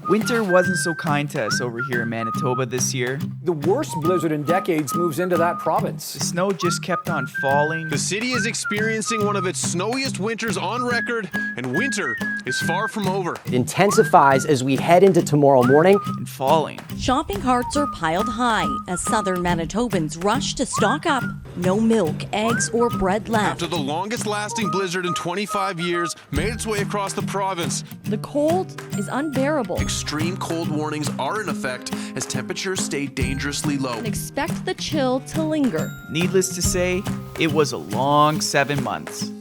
Winter wasn't so kind to us over here in Manitoba this year. The worst blizzard in decades moves into that province. The snow just kept on falling. The city is experiencing one of its snowiest winters on record, and winter is far from over. It intensifies as we head into tomorrow morning. And falling. Shopping carts are piled high as southern Manitobans rush to stock up. No milk, eggs, or bread left. After the longest lasting blizzard in 25 years made its way across the province. The cold is unbearable. Extreme cold warnings are in effect as temperatures stay dangerously low. Expect the chill to linger. Needless to say, it was a long 7 months.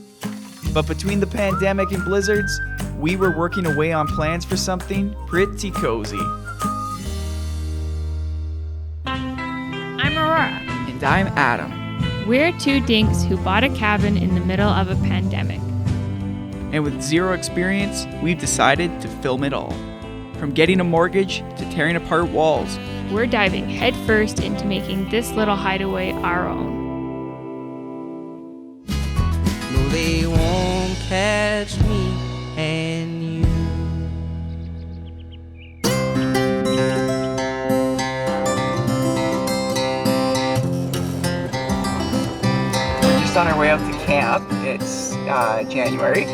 But between the pandemic and blizzards, we were working away on plans for something pretty cozy. I'm Aurora. And I'm Adam. We're two dinks who bought a cabin in the middle of a pandemic. And with zero experience, we've decided to film it all. From getting a mortgage to tearing apart walls. We're diving headfirst into making this little hideaway our own. No, they won't catch me and you. We're just on our way out to camp. It's January,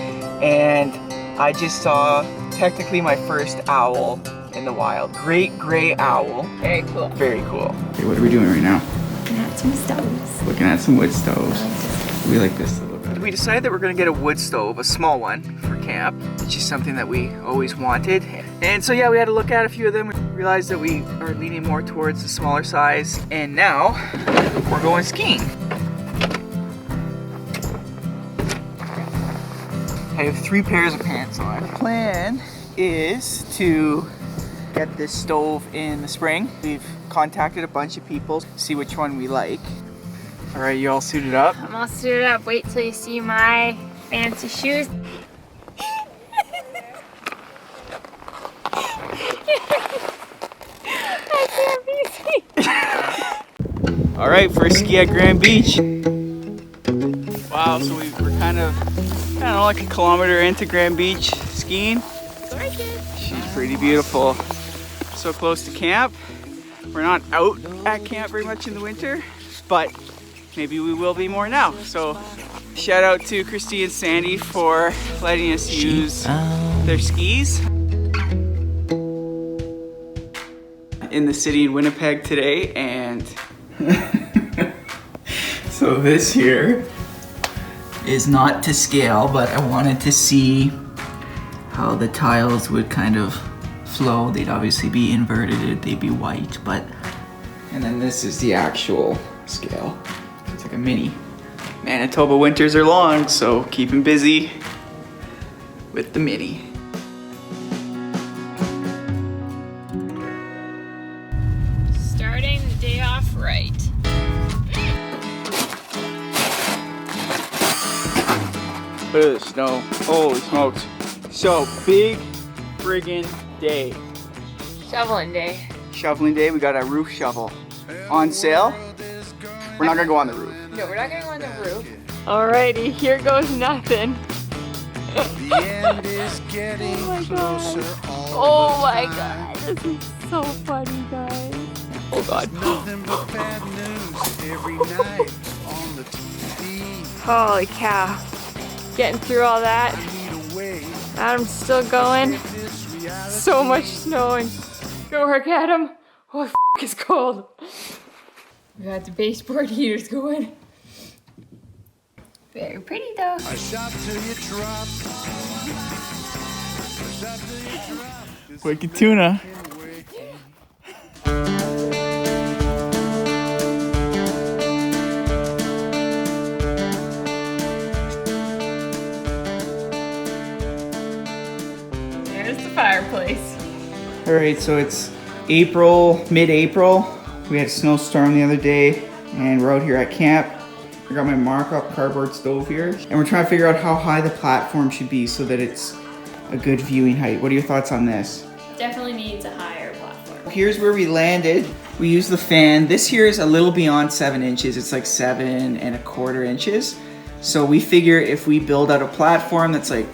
and I just saw technically my first owl in the wild. Great gray owl. Very cool. Very cool. Okay, what are we doing right now? Looking at some stoves. Looking at some wood stoves. We like this a little bit. We decided that we're gonna get a wood stove, a small one for camp. It's just something that we always wanted. And so yeah, we had to look at a few of them. We realized that we are leaning more towards the smaller size. And now we're going skiing. I have 3 pairs of pants on. Plan is to get this stove in the spring. We've contacted a bunch of people, see which one we like. All right, you all suited up? I'm all suited up. Wait till you see my fancy shoes. I can't be seen. All right, first ski at Grand Beach. Wow, so we're kind of, I don't know, like a kilometer into Grand Beach skiing. She's pretty beautiful. So close to camp. We're not out at camp very much in the winter, but maybe we will be more now. So shout out to Christy and Sandy for letting us use their skis. In the city in Winnipeg today, and so this here is not to scale, but I wanted to see how the tiles would kind of flow. They'd obviously be inverted, they'd be white, but, and then this is the actual scale. It's like a mini. Manitoba winters are long, so keep him busy with the mini. Starting the day off right. Look at the snow. Holy smokes. So, big friggin' day. Shoveling day. Shoveling day, we got a roof shovel on sale. We're not gonna go on the roof. No, we're not gonna go on the roof. Alrighty, here goes nothing. The end is getting closer. Oh my god, this is so funny, guys. Oh god. Nothing but bad news every night on the TV. Holy cow. Getting through all that. Adam's still going. So much snowing. Go work, Adam. Oh, it's cold. We got the baseboard heaters going. Very pretty though. I shot till you drop. I shot till you drop. Wicked tuna. There's the fireplace. All right, so it's April, mid-April. We had a snowstorm the other day, and we're out here at camp. I got my mark-up cardboard stove here, and we're trying to figure out how high the platform should be so that it's a good viewing height. What are your thoughts on this? Definitely needs a higher platform. Here's where we landed. We used the fan. This here is a little beyond 7 inches. It's like 7¼ inches. So we figure if we build out a platform that's like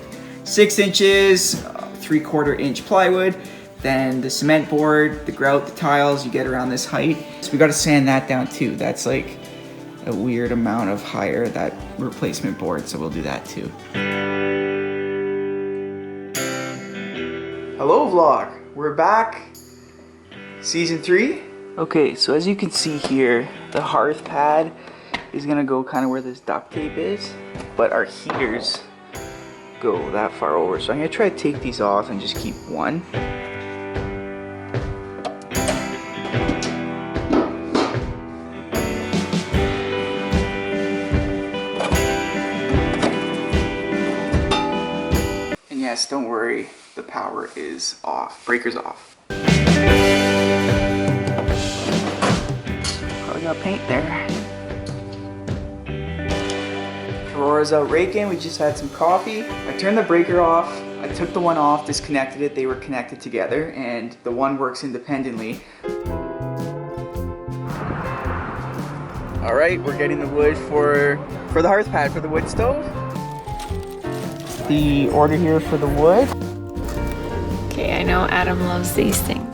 6 inches, 3/4 inch plywood, Then the cement board, the grout, the tiles, you get around this height. So we gotta sand that down too. That's like a weird amount of higher, that replacement board, so we'll do that too. Hello vlog, we're back. Season 3. Okay, so as you can see here, the hearth pad is gonna go kind of where this duct tape is, but our heaters go that far over. So I'm gonna try to take these off and just keep one. And yes, don't worry, the power is off, breaker's off. Probably got paint there. Aurora's out raking, we just had some coffee. I turned the breaker off, I took the one off, disconnected it, they were connected together, and the one works independently. All right, we're getting the wood for the hearth pad, for the wood stove. The order here for the wood. Okay, I know Adam loves these things.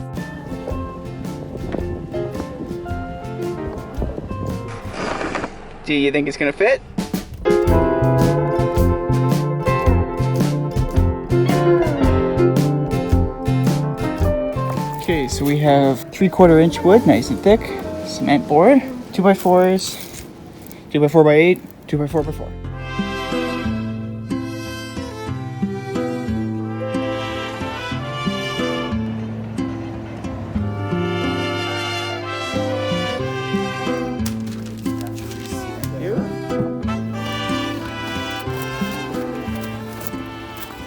Do you think it's gonna fit? Okay, so we have 3/4 inch wood, nice and thick, cement board, 2x4s, 2x4x8, 2x4x4.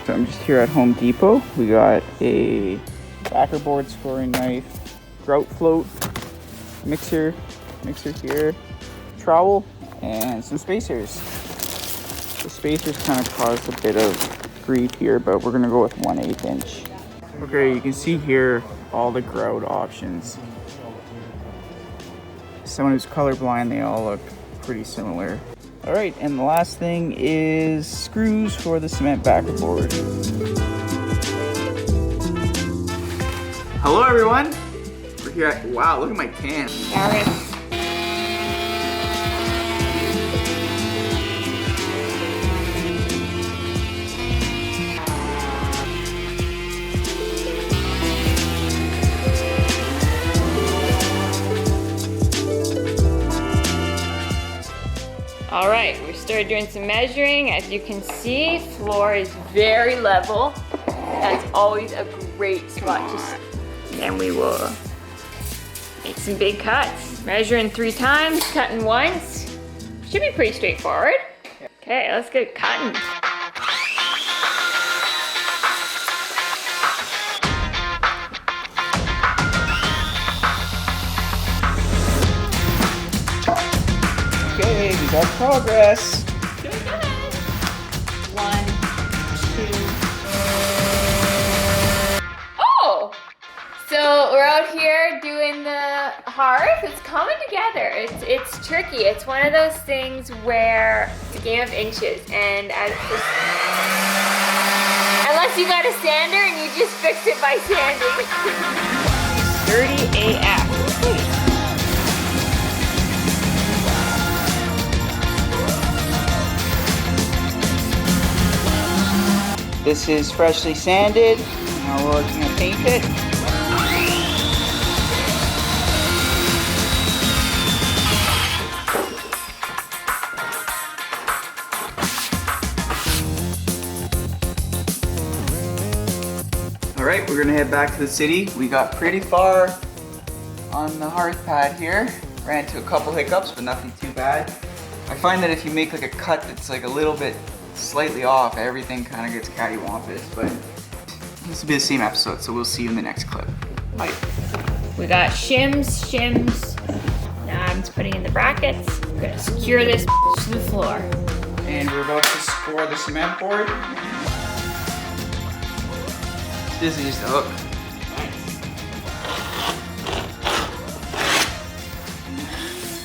So I'm just here at Home Depot. We got a backer board scoring knife, grout float, mixer here, trowel, and some spacers. The spacers kind of caused a bit of grief here, but we're gonna go with 1/8 inch. Okay, you can see here all the grout options. Someone who's colorblind, they all look pretty similar. All right, and the last thing is screws for the cement backer board. Hello everyone, we're here at, wow, look at my tan. Carrots. All right, we started doing some measuring. As you can see, floor is very level. That's always a great spot to sit. Then we will make some big cuts. Measuring 3 times, cutting once. Should be pretty straightforward. Okay, let's get cutting. Okay, we got progress. Go ahead. 1, 2. Oh! So we're out here doing the hearth. It's coming together. It's tricky. It's one of those things where it's a game of inches, and unless you got a sander and you just fix it by sanding. Dirty AF. This is freshly sanded. Now we're gonna paint it. All right, we're gonna head back to the city. We got pretty far on the hearth pad here. Ran into a couple hiccups, but nothing too bad. I find that if you make like a cut that's like a little bit slightly off, everything kind of gets cattywampus, but this will be the same episode, so we'll see you in the next clip. Bye. We got shims. Now I'm just putting in the brackets. I'm gonna secure this to the floor. And we're about to score the cement board. This is just a hook.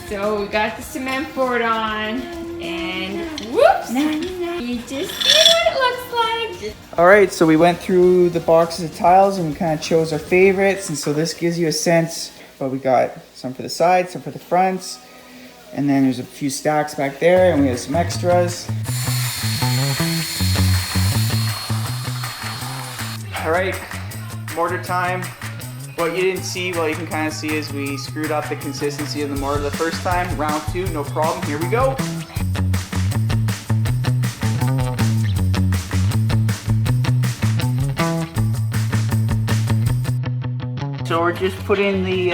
So we got the cement board on, and whoops! You just see what it looks like. All right, so we went through the boxes of tiles and we kind of chose our favorites. And so this gives you a sense, but we got some for the sides, some for the fronts. And then there's a few stacks back there and we have some extras. All right, mortar time. What you didn't see, well, you can kind of see is we screwed up the consistency of the mortar the first time. Round 2, no problem, here we go. So we're just putting the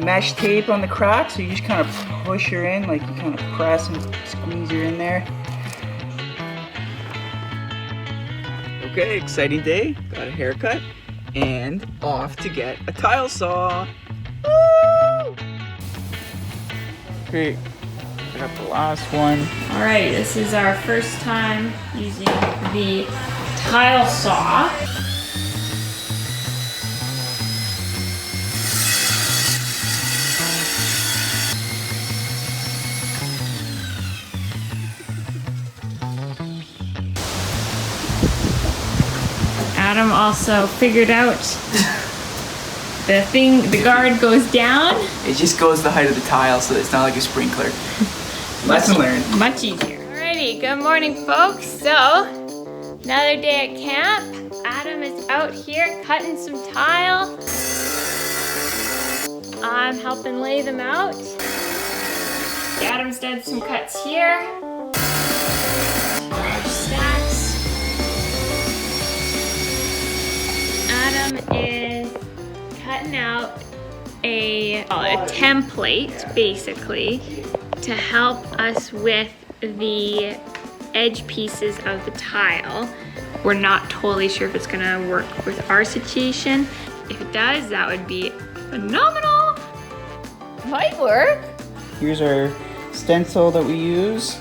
mesh tape on the crack, so you just kind of push her in, like you kind of press and squeeze her in there. Okay, exciting day, got a haircut, and off to get a tile saw. Woo! Okay, got the last one. All right, this is our first time using the tile saw. Adam also figured out the guard goes down. It just goes the height of the tile, so it's not like a sprinkler. Lesson learned. Much easier. Alrighty, good morning, folks. So, another day at camp. Adam is out here cutting some tile. I'm helping lay them out. Adam's done some cuts here. Large stacks. Adam is cutting out a template, basically, to help us with the edge pieces of the tile. We're not totally sure if it's gonna work with our situation. If it does, that would be phenomenal. Might work. Here's our stencil that we use.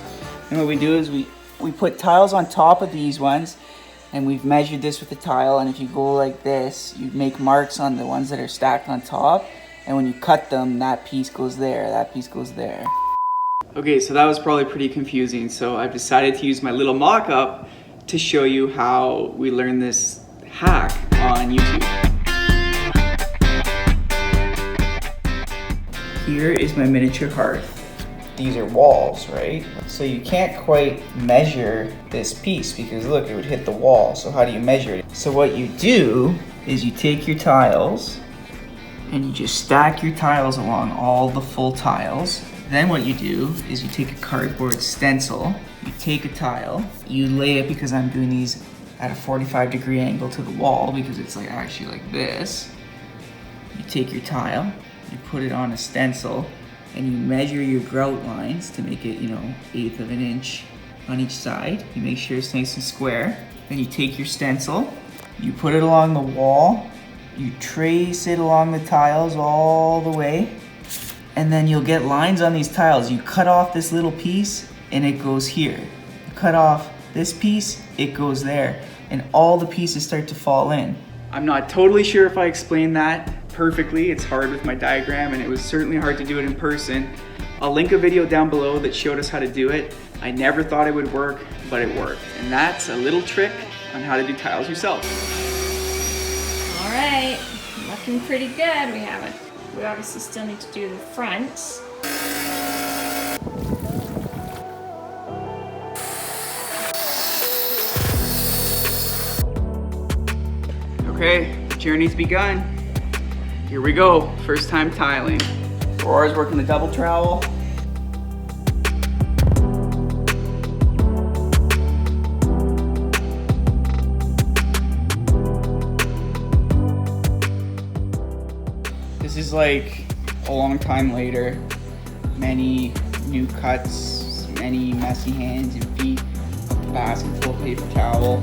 And what we do is we put tiles on top of these ones, and we've measured this with the tile, and if you go like this, you make marks on the ones that are stacked on top, and when you cut them, that piece goes there, that piece goes there. Okay, so that was probably pretty confusing, so I've decided to use my little mock-up to show you how we learned this hack on YouTube. Here is my miniature hearth. These are walls, right? So you can't quite measure this piece because look, it would hit the wall. So how do you measure it? So what you do is you take your tiles and you just stack your tiles along all the full tiles. Then what you do is you take a cardboard stencil, you take a tile, you lay it, because I'm doing these at a 45-degree angle to the wall because it's like actually like this. You take your tile, you put it on a stencil, and you measure your grout lines to make it, 1/8 of an inch on each side. You make sure it's nice and square. Then you take your stencil, you put it along the wall, you trace it along the tiles all the way, and then you'll get lines on these tiles. You cut off this little piece and it goes here. You cut off this piece, it goes there, and all the pieces start to fall in. I'm not totally sure if I explained that perfectly. It's hard with my diagram, and it was certainly hard to do it in person. I'll link a video down below that showed us how to do it. I never thought it would work, but it worked. And that's a little trick on how to do tiles yourself. All right, looking pretty good. We obviously still need to do the fronts. Okay, journey's begun. Here we go, first time tiling. Aurora's working the double trowel. This is like a long time later. Many new cuts, many messy hands and feet, a basket full of paper towel.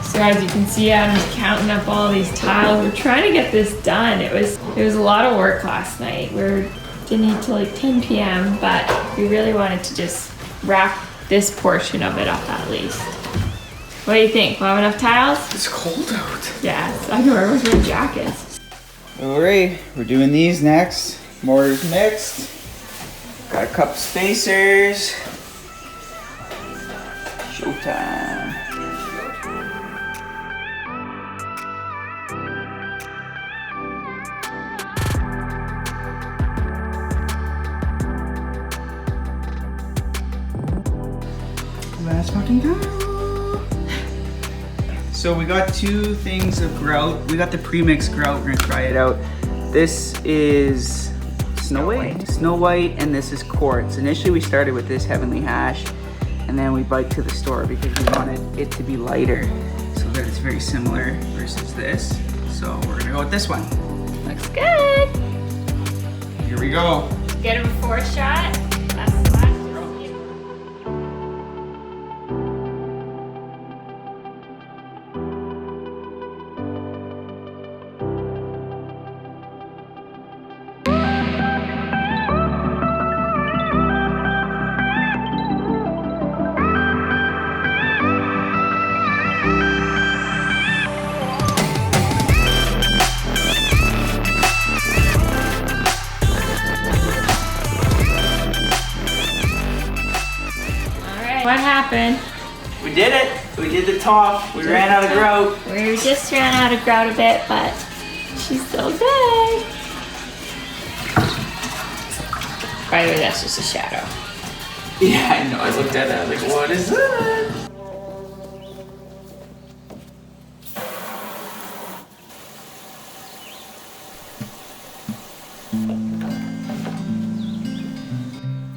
So as you can see, Adam's counting up all these tiles. We're trying to get this done. It was a lot of work last night. We didn't eat till like 10 p.m., but we really wanted to just wrap this portion of it up at least. What do you think? We'll have enough tiles? It's cold out. Yes, I know everyone's wearing jackets. Alright, we're doing these next. Mortar's mixed. Got a couple spacers. Showtime. Last fucking time. So we got two things of grout. We got the pre-mixed grout. We're gonna try it out. This is Snow White, and this is quartz. Initially, we started with this Heavenly Hash, and then we biked to the store because we wanted it to be lighter, so that it's very similar versus this. So we're gonna go with this one. Looks good. Here we go. Get a before shot. That's the last one. What happened? We did it. We did the top. We ran out of grout. We just ran out of grout a bit, but she's still good. By the way, that's just a shadow. Yeah, I know. I looked at it. I was like, what is that?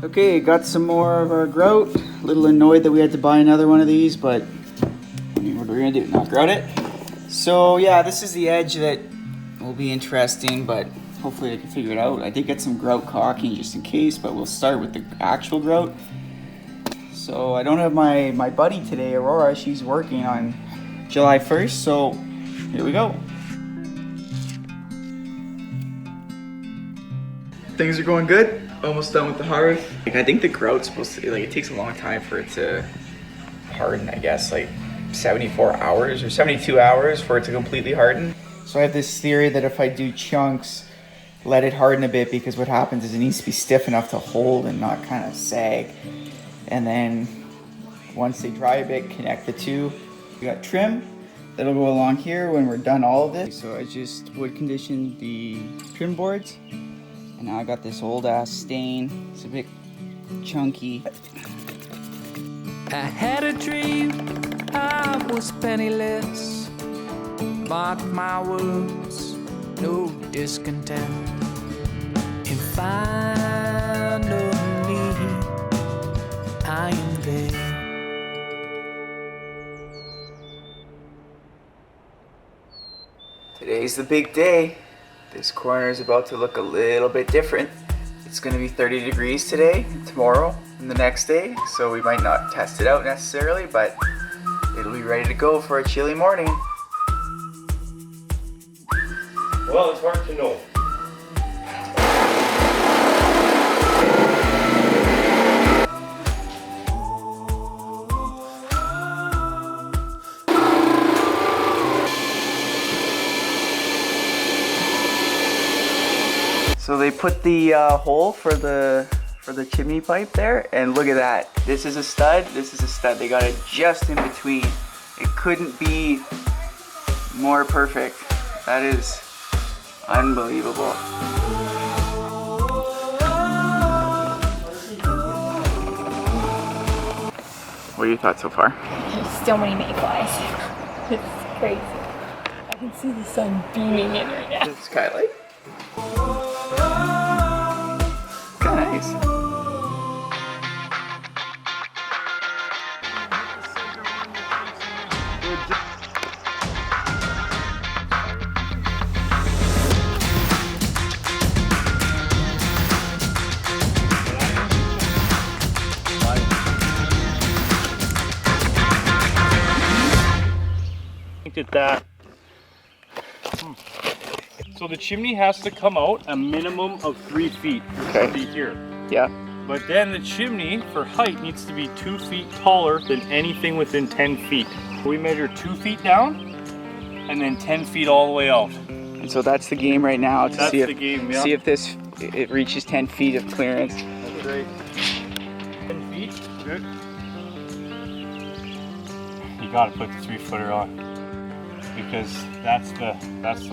Okay, got some more of our grout. A little annoyed that we had to buy another one of these, but I mean, what are we gonna do? Not grout it? So yeah, this is the edge that will be interesting, but hopefully I can figure it out. I did get some grout caulking just in case, but we'll start with the actual grout. So I don't have my buddy today, Aurora. She's working on July 1st, so here we go. Things are going good. Almost done with the hearth. Like, I think the grout's supposed to, like, it takes a long time for it to harden, I guess, like 74 hours or 72 hours for it to completely harden. So I have this theory that if I do chunks, let it harden a bit, because what happens is it needs to be stiff enough to hold and not kind of sag. And then once they dry a bit, connect the two. We got trim that'll go along here when we're done all of this. So I just wood conditioned the trim boards. And now I got this old ass stain. It's a bit chunky. I had a dream, I was penniless. Mark my words, no discontent. And finally, I am there. Today's the big day. This corner is about to look a little bit different. It's gonna be 30 degrees today, tomorrow, and the next day. So we might not test it out necessarily, but it'll be ready to go for a chilly morning. Well, it's hard to know. So they put the hole for the chimney pipe there, and look at that. This is a stud, this is a stud. They got it just in between. It couldn't be more perfect. That is unbelievable. What are your thoughts so far? There's so many mayflies. It's crazy. I can see the sun beaming in right now. The skylight? Kinda nice. That. So the chimney has to come out a minimum of 3 feet. Okay. Be here. Yeah. But then the chimney for height needs to be 2 feet taller than anything within 10 feet. We measure 2 feet down and then 10 feet all the way out. And so that's the game right now to That's see if, the game, yeah. see if it reaches 10 feet of clearance. That's right. 10 feet, good. You gotta put the 3-footer on because that's the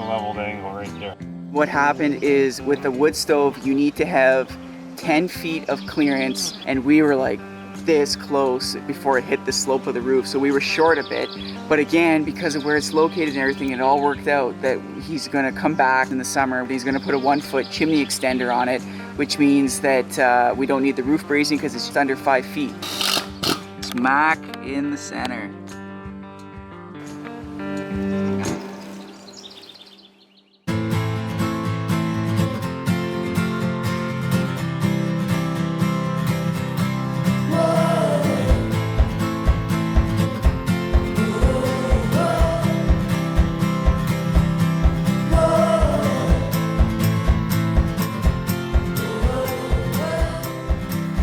leveled angle right there. What happened is with the wood stove, you need to have 10 feet of clearance, and we were like this close before it hit the slope of the roof, so we were short a bit. But again, because of where it's located and everything, it all worked out that he's gonna come back in the summer. He's gonna put a 1-foot chimney extender on it, which means that we don't need the roof bracing because it's just under 5 feet. Smack in the center.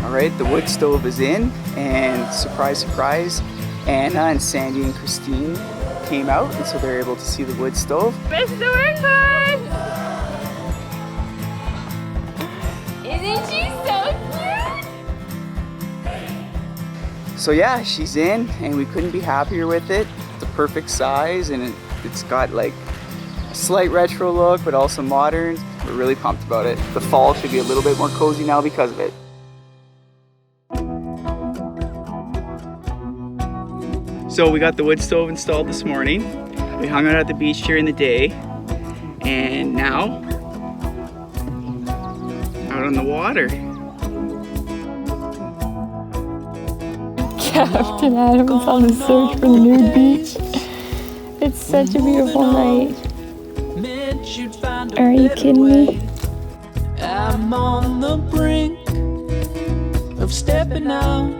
All right, the wood stove is in, and surprise, surprise, Anna and Sandy and Christine came out, and so they're able to see the wood stove. Mr. Wickman! Isn't she so cute? So yeah, she's in, and we couldn't be happier with it. The perfect size, and it's got like a slight retro look, but also modern. We're really pumped about it. The fall should be a little bit more cozy now because of it. So we got the wood stove installed this morning. We hung out at the beach during the day, and now out on the water. Captain Adam's on the search for the nude beach. It's such a beautiful night. Are you kidding me? I'm on the brink of stepping out,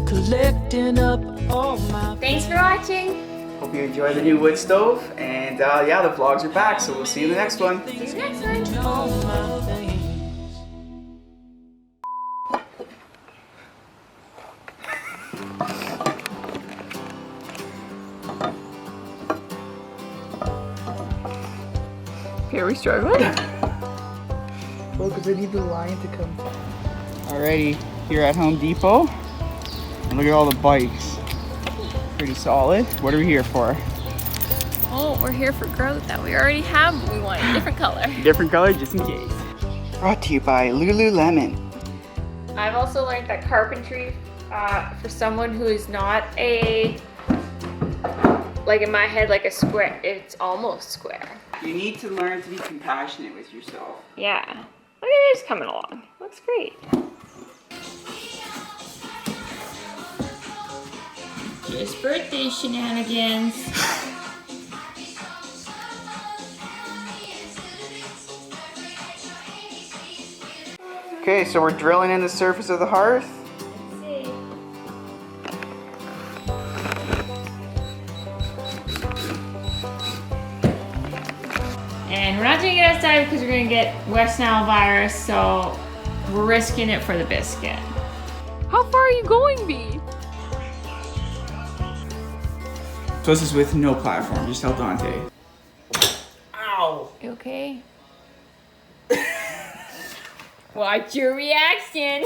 collecting up all my. Thanks for watching. Hope you enjoy the new wood stove, and yeah, the vlogs are back, so we'll see you in the next one. See you next time. all my things. Okay, are we struggling? Well, because I need the line to come. Alrighty, here at Home Depot, and look at all the bikes. Pretty solid. What are we here for? Oh, we're here for growth that we already have, but we want a different color. Different color, just in case. Brought to you by Lululemon. I've also learned that carpentry, for someone who is not a, like in my head, like a square, it's almost square. You need to learn to be compassionate with yourself. Yeah. Look at this coming along. Looks great. Just birthday shenanigans. Okay, so we're drilling in the surface of the hearth. Let's see. And we're not doing it outside because we're going to get West Nile virus, so we're risking it for the biscuit. How far are you going, Bee? So this is with no platform, just El Dante. You okay? Watch your reaction.